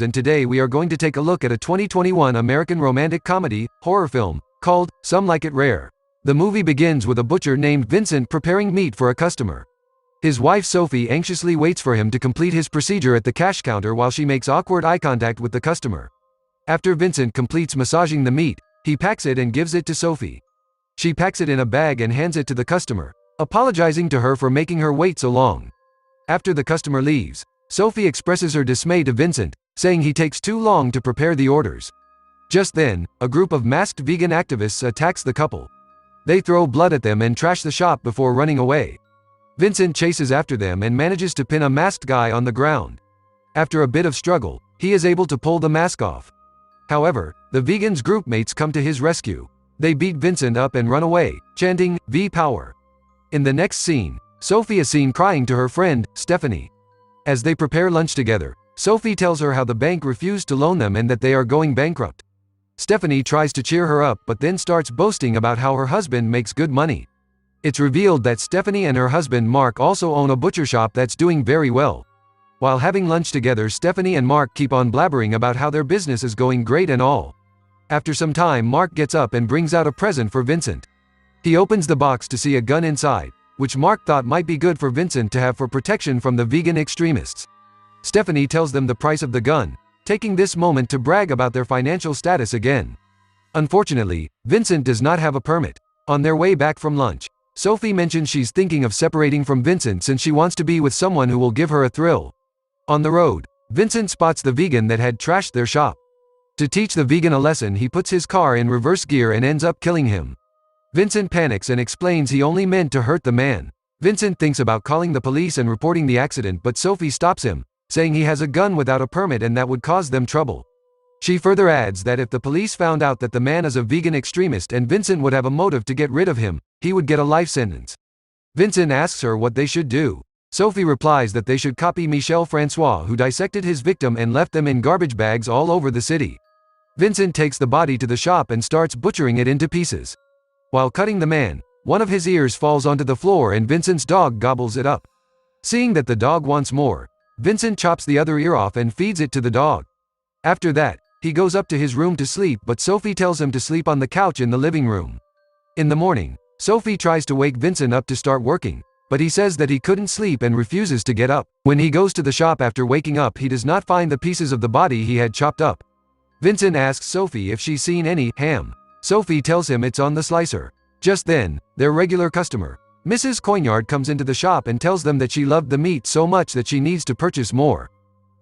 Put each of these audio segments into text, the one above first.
and today we are going to take a look at a 2021 American romantic comedy, horror film, called Some Like It Rare. The movie begins with a butcher named Vincent preparing meat for a customer. His wife Sophie anxiously waits for him to complete his procedure at the cash counter while she makes awkward eye contact with the customer. After Vincent completes massaging the meat, he packs it and gives it to Sophie. She packs it in a bag and hands it to the customer, apologizing to her for making her wait so long. After the customer leaves, Sophie expresses her dismay to Vincent, saying he takes too long to prepare the orders. Just then, a group of masked vegan activists attacks the couple. They throw blood at them and trash the shop before running away. Vincent chases after them and manages to pin a masked guy on the ground. After a bit of struggle, he is able to pull the mask off. However, the vegans' groupmates come to his rescue. They beat Vincent up and run away, chanting, "V Power." In the next scene, Sophie is seen crying to her friend, Stephanie. As they prepare lunch together, Sophie tells her how the bank refused to loan them and that they are going bankrupt. Stephanie tries to cheer her up but then starts boasting about how her husband makes good money. It's revealed that Stephanie and her husband Mark also own a butcher shop that's doing very well. While having lunch together, Stephanie and Mark keep on blabbering about how their business is going great and all. After some time, Mark gets up and brings out a present for Vincent. He opens the box to see a gun inside, which Mark thought might be good for Vincent to have for protection from the vegan extremists. Stephanie tells them the price of the gun, taking this moment to brag about their financial status again. Unfortunately, Vincent does not have a permit. On their way back from lunch, Sophie mentions she's thinking of separating from Vincent since she wants to be with someone who will give her a thrill. On the road, Vincent spots the vegan that had trashed their shop. To teach the vegan a lesson, he puts his car in reverse gear and ends up killing him. Vincent panics and explains he only meant to hurt the man. Vincent thinks about calling the police and reporting the accident, but Sophie stops him, saying he has a gun without a permit and that would cause them trouble. She further adds that if the police found out that the man is a vegan extremist and Vincent would have a motive to get rid of him, he would get a life sentence. Vincent asks her what they should do. Sophie replies that they should copy Michel Francois, who dissected his victim and left them in garbage bags all over the city. Vincent takes the body to the shop and starts butchering it into pieces. While cutting the man, one of his ears falls onto the floor and Vincent's dog gobbles it up. Seeing that the dog wants more, Vincent chops the other ear off and feeds it to the dog. After that, he goes up to his room to sleep, but Sophie tells him to sleep on the couch in the living room. In the morning, Sophie tries to wake Vincent up to start working, but he says that he couldn't sleep and refuses to get up. When he goes to the shop after waking up, he does not find the pieces of the body he had chopped up. Vincent asks Sophie if she's seen any ham. Sophie tells him it's on the slicer. Just then, their regular customer, Mrs. Coignard, comes into the shop and tells them that she loved the meat so much that she needs to purchase more.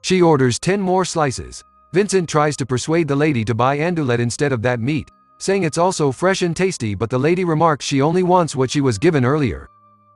She orders 10 more slices. Vincent tries to persuade the lady to buy andouillette instead of that meat, saying it's also fresh and tasty, but the lady remarks she only wants what she was given earlier.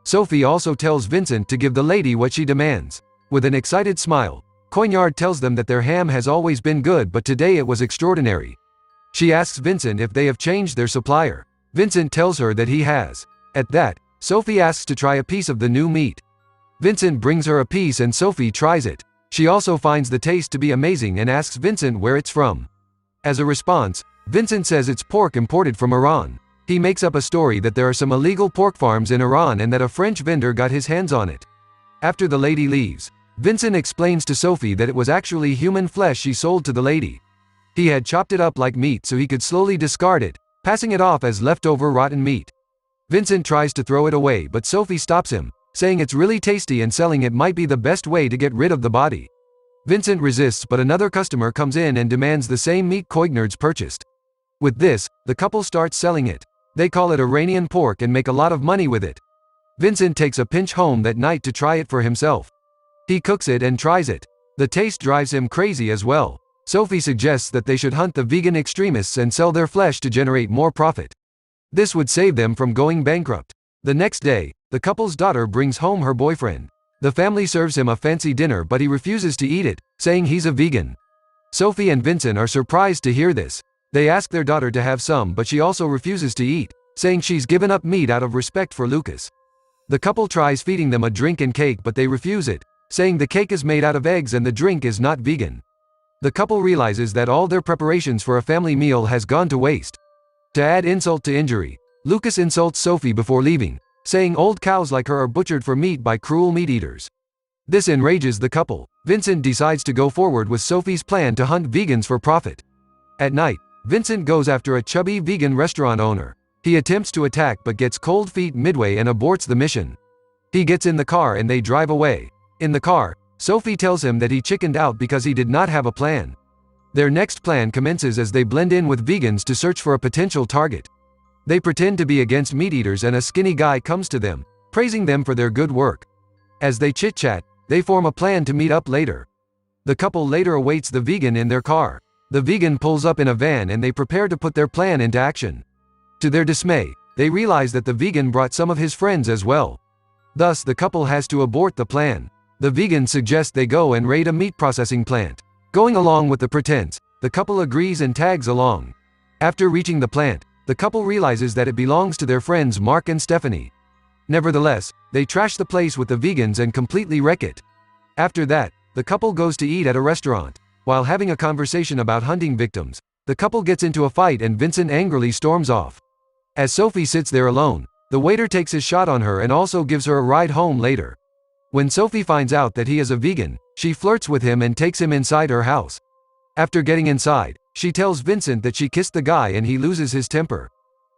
Sophie also tells Vincent to give the lady what she demands. With an excited smile, Coignard tells them that their ham has always been good, but today it was extraordinary. She asks Vincent if they have changed their supplier. Vincent tells her that he has. At that, Sophie asks to try a piece of the new meat. Vincent brings her a piece and Sophie tries it. She also finds the taste to be amazing and asks Vincent where it's from. As a response, Vincent says it's pork imported from Iran. He makes up a story that there are some illegal pork farms in Iran and that a French vendor got his hands on it. After the lady leaves, Vincent explains to Sophie that it was actually human flesh she sold to the lady. He had chopped it up like meat so he could slowly discard it, passing it off as leftover rotten meat. Vincent tries to throw it away, but Sophie stops him, saying it's really tasty and selling it might be the best way to get rid of the body. Vincent resists, but another customer comes in and demands the same meat Coignard's purchased. With this, the couple starts selling it. They call it Iranian pork and make a lot of money with it. Vincent takes a pinch home that night to try it for himself. He cooks it and tries it. The taste drives him crazy as well. Sophie suggests that they should hunt the vegan extremists and sell their flesh to generate more profit. This would save them from going bankrupt. The next day, the couple's daughter brings home her boyfriend. The family serves him a fancy dinner, but he refuses to eat it, saying he's a vegan. Sophie and Vincent are surprised to hear this. They ask their daughter to have some, but she also refuses to eat, saying she's given up meat out of respect for Lucas. The couple tries feeding them a drink and cake, but they refuse it, saying the cake is made out of eggs and the drink is not vegan. The couple realizes that all their preparations for a family meal has gone to waste. To add insult to injury, Lucas insults Sophie before leaving, saying old cows like her are butchered for meat by cruel meat eaters. This enrages the couple. Vincent decides to go forward with Sophie's plan to hunt vegans for profit. At night, Vincent goes after a chubby vegan restaurant owner. He attempts to attack but gets cold feet midway and aborts the mission. He gets in the car and they drive away. In the car, Sophie tells him that he chickened out because he did not have a plan. Their next plan commences as they blend in with vegans to search for a potential target. They pretend to be against meat eaters and a skinny guy comes to them, praising them for their good work. As they chit-chat, they form a plan to meet up later. The couple later awaits the vegan in their car. The vegan pulls up in a van and they prepare to put their plan into action. To their dismay, they realize that the vegan brought some of his friends as well. Thus, the couple has to abort the plan. The vegan suggests they go and raid a meat processing plant. Going along with the pretense, the couple agrees and tags along. After reaching the plant, the couple realizes that it belongs to their friends Mark and Stephanie. Nevertheless, they trash the place with the vegans and completely wreck it. After that, the couple goes to eat at a restaurant. While having a conversation about hunting victims, the couple gets into a fight and Vincent angrily storms off. As Sophie sits there alone, the waiter takes his shot on her and also gives her a ride home later. When Sophie finds out that he is a vegan, she flirts with him and takes him inside her house. After getting inside, she tells Vincent that she kissed the guy and he loses his temper.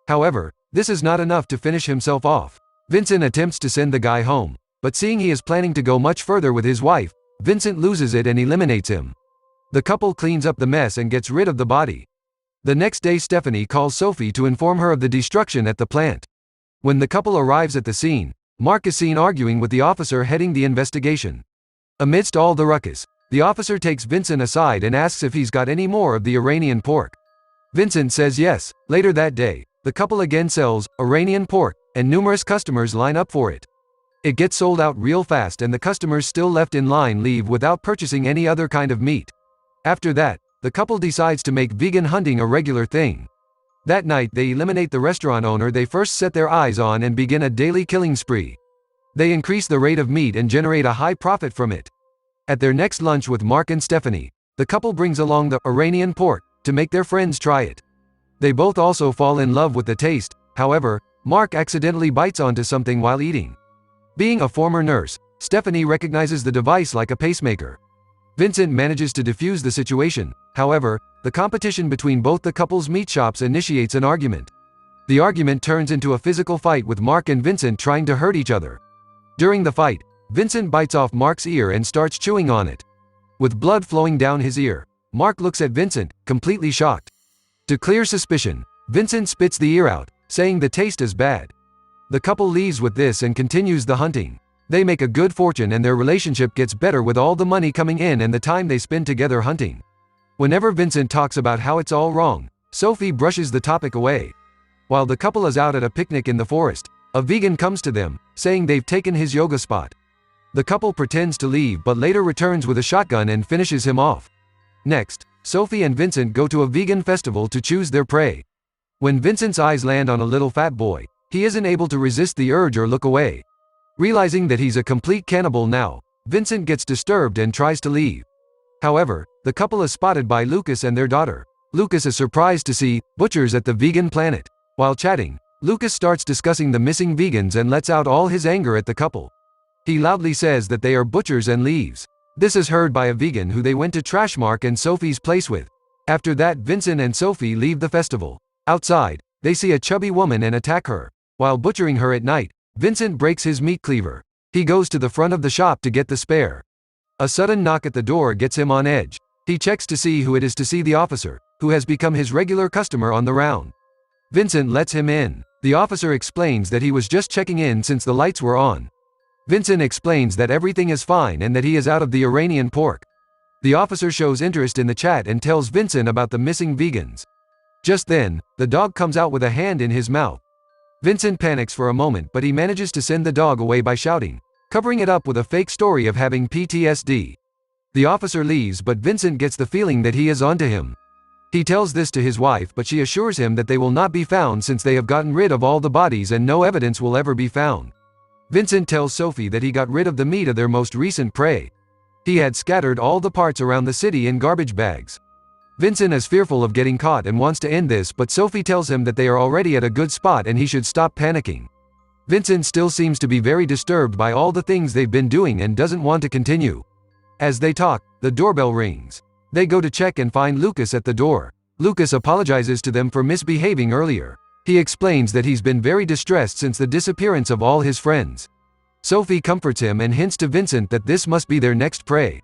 However, this is not enough to finish himself off. Vincent attempts to send the guy home, but seeing he is planning to go much further with his wife, Vincent loses it and eliminates him. The couple cleans up the mess and gets rid of the body. The next day Stephanie calls Sophie to inform her of the destruction at the plant. When the couple arrives at the scene, Mark is seen arguing with the officer heading the investigation. Amidst all the ruckus, the officer takes Vincent aside and asks if he's got any more of the Iranian pork. Vincent says yes. Later that day, the couple again sells Iranian pork, and numerous customers line up for it. It gets sold out real fast and the customers still left in line leave without purchasing any other kind of meat. After that, the couple decides to make vegan hunting a regular thing. That night they eliminate the restaurant owner they first set their eyes on and begin a daily killing spree. They increase the rate of meat and generate a high profit from it. At their next lunch with Mark and Stephanie, the couple brings along the Iranian pork to make their friends try it. They both also fall in love with the taste. However, Mark accidentally bites onto something while eating. Being a former nurse, Stephanie recognizes the device like a pacemaker. Vincent manages to defuse the situation. However, the competition between both the couple's meat shops initiates an argument. The argument turns into a physical fight with Mark and Vincent trying to hurt each other. During the fight, Vincent bites off Mark's ear and starts chewing on it. With blood flowing down his ear, Mark looks at Vincent, completely shocked. To clear suspicion, Vincent spits the ear out, saying the taste is bad. The couple leaves with this and continues the hunting. They make a good fortune and their relationship gets better with all the money coming in and the time they spend together hunting. Whenever Vincent talks about how it's all wrong, Sophie brushes the topic away. While the couple is out at a picnic in the forest, a vegan comes to them, saying they've taken his yoga spot. The couple pretends to leave but later returns with a shotgun and finishes him off. Next, Sophie and Vincent go to a vegan festival to choose their prey. When Vincent's eyes land on a little fat boy, he isn't able to resist the urge or look away. Realizing that he's a complete cannibal now, Vincent gets disturbed and tries to leave. However, the couple is spotted by Lucas and their daughter. Lucas is surprised to see butchers at the vegan planet. While chatting, Lucas starts discussing the missing vegans and lets out all his anger at the couple. He loudly says that they are butchers and leaves. This is heard by a vegan who they went to trash Mark and Sophie's place with. After that, Vincent and Sophie leave the festival. Outside, they see a chubby woman and attack her. While butchering her at night, Vincent breaks his meat cleaver. He goes to the front of the shop to get the spare. A sudden knock at the door gets him on edge. He checks to see who it is to see the officer, who has become his regular customer on the round. Vincent lets him in. The officer explains that he was just checking in since the lights were on. Vincent explains that everything is fine and that he is out of the Iranian pork. The officer shows interest in the chat and tells Vincent about the missing vegans. Just then, the dog comes out with a hand in his mouth. Vincent panics for a moment but he manages to send the dog away by shouting, covering it up with a fake story of having PTSD. The officer leaves but Vincent gets the feeling that he is onto him. He tells this to his wife but she assures him that they will not be found since they have gotten rid of all the bodies and no evidence will ever be found. Vincent tells Sophie that he got rid of the meat of their most recent prey. He had scattered all the parts around the city in garbage bags. Vincent is fearful of getting caught and wants to end this but Sophie tells him that they are already at a good spot and he should stop panicking. Vincent still seems to be very disturbed by all the things they've been doing and doesn't want to continue. As they talk, the doorbell rings. They go to check and find Lucas at the door. Lucas apologizes to them for misbehaving earlier. He explains that he's been very distressed since the disappearance of all his friends. Sophie comforts him and hints to Vincent that this must be their next prey.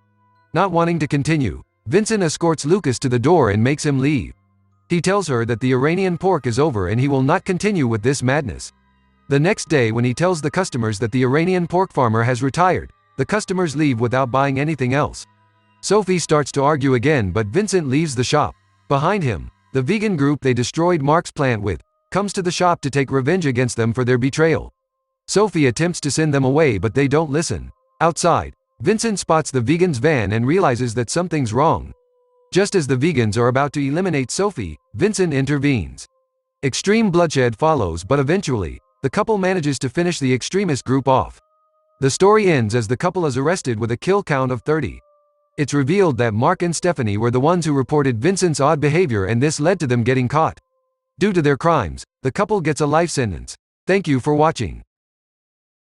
Not wanting to continue, Vincent escorts Lucas to the door and makes him leave. He tells her that the Iranian pork is over and he will not continue with this madness. The next day, when he tells the customers that the Iranian pork farmer has retired, the customers leave without buying anything else. Sophie starts to argue again, but Vincent leaves the shop. Behind him, the vegan group they destroyed Mark's plant with comes to the shop to take revenge against them for their betrayal. Sophie attempts to send them away, but they don't listen. Outside, Vincent spots the vegans' van and realizes that something's wrong. Just as the vegans are about to eliminate Sophie, Vincent intervenes. Extreme bloodshed follows, but eventually, the couple manages to finish the extremist group off. The story ends as the couple is arrested with a kill count of 30. It's revealed that Mark and Stephanie were the ones who reported Vincent's odd behavior, and this led to them getting caught. Due to their crimes, the couple gets a life sentence. Thank you for watching.